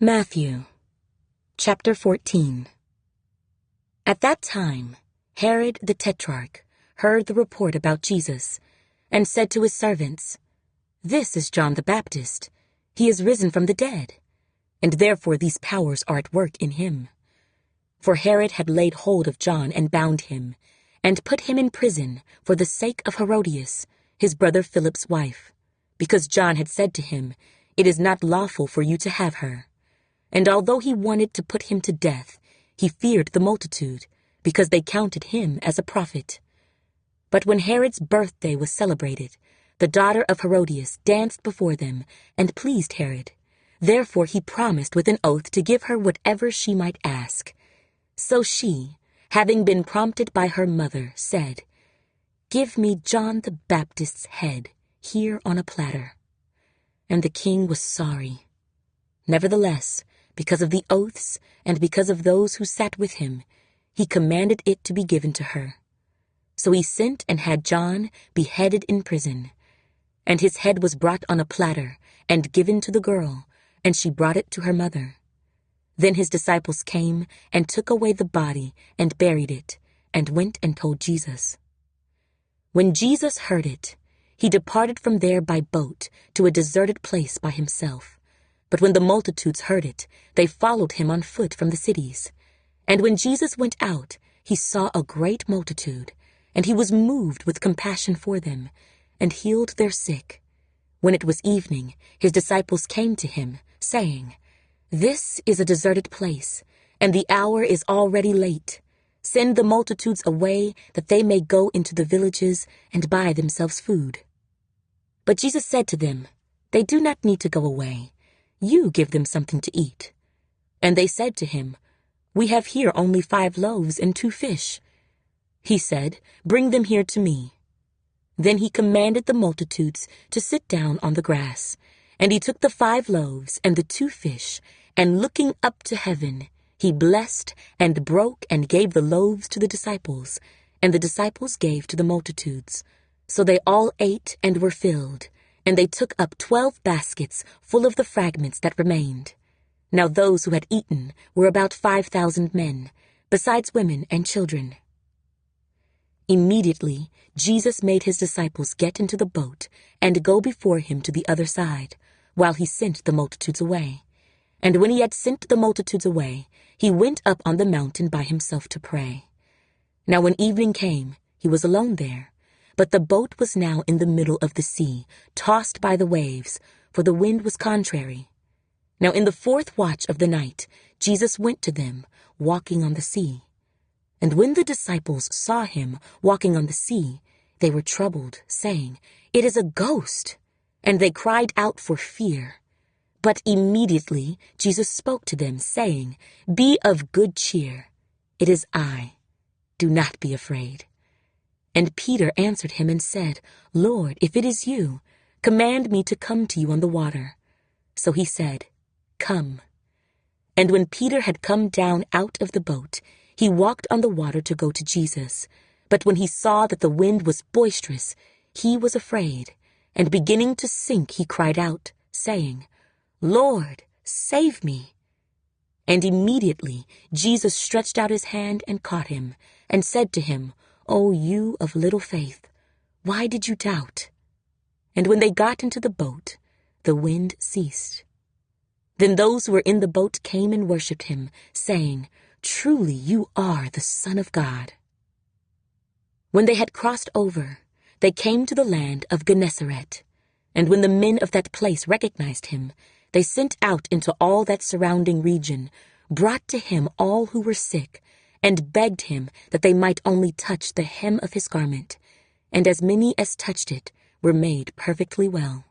Matthew, chapter 14. At that time, Herod the Tetrarch heard the report about Jesus, and said to his servants, "This is John the Baptist. He is risen from the dead, and therefore these powers are at work in him." For Herod had laid hold of John and bound him, and put him in prison for the sake of Herodias, his brother Philip's wife, because John had said to him, "It is not lawful for you to have her." And although he wanted to put him to death, he feared the multitude, because they counted him as a prophet. But when Herod's birthday was celebrated, the daughter of Herodias danced before them and pleased Herod. Therefore he promised with an oath to give her whatever she might ask. So she, having been prompted by her mother, said, "Give me John the Baptist's head here on a platter." And the king was sorry. Nevertheless, because of the oaths and because of those who sat with him, he commanded it to be given to her. So he sent and had John beheaded in prison. And his head was brought on a platter and given to the girl, and she brought it to her mother. Then his disciples came and took away the body and buried it, and went and told Jesus. When Jesus heard it, he departed from there by boat to a deserted place by himself. But when the multitudes heard it, they followed him on foot from the cities. And when Jesus went out, he saw a great multitude, and he was moved with compassion for them, and healed their sick. When it was evening, his disciples came to him, saying, "This is a deserted place, and the hour is already late. Send the multitudes away, that they may go into the villages and buy themselves food." But Jesus said to them, "They do not need to go away. You give them something to eat." And they said to him, "We have here only 5 loaves and 2 fish." He said, "Bring them here to me." Then he commanded the multitudes to sit down on the grass. And he took the 5 loaves and the 2 fish, and looking up to heaven, he blessed and broke and gave the loaves to the disciples, and the disciples gave to the multitudes. So they all ate and were filled. And they took up 12 baskets full of the fragments that remained. Now those who had eaten were about 5,000 men, besides women and children. Immediately Jesus made his disciples get into the boat and go before him to the other side, while he sent the multitudes away. And when he had sent the multitudes away, he went up on the mountain by himself to pray. Now when evening came, he was alone there. But the boat was now in the middle of the sea, tossed by the waves, for the wind was contrary. Now in the 4th watch of the night, Jesus went to them, walking on the sea. And when the disciples saw him walking on the sea, they were troubled, saying, "It is a ghost!" And they cried out for fear. But immediately Jesus spoke to them, saying, "Be of good cheer. It is I. Do not be afraid." And Peter answered him and said, "Lord, if it is you, command me to come to you on the water." So he said, "Come." And when Peter had come down out of the boat, he walked on the water to go to Jesus. But when he saw that the wind was boisterous, he was afraid, and beginning to sink, he cried out, saying, "Lord, save me." And immediately Jesus stretched out his hand and caught him, and said to him, "O you of little faith, why did you doubt?" And when they got into the boat, the wind ceased. Then those who were in the boat came and worshipped him, saying, "Truly you are the Son of God." When they had crossed over, they came to the land of Gennesaret. And when the men of that place recognized him, they sent out into all that surrounding region, brought to him all who were sick, and begged him that they might only touch the hem of his garment. And as many as touched it were made perfectly well.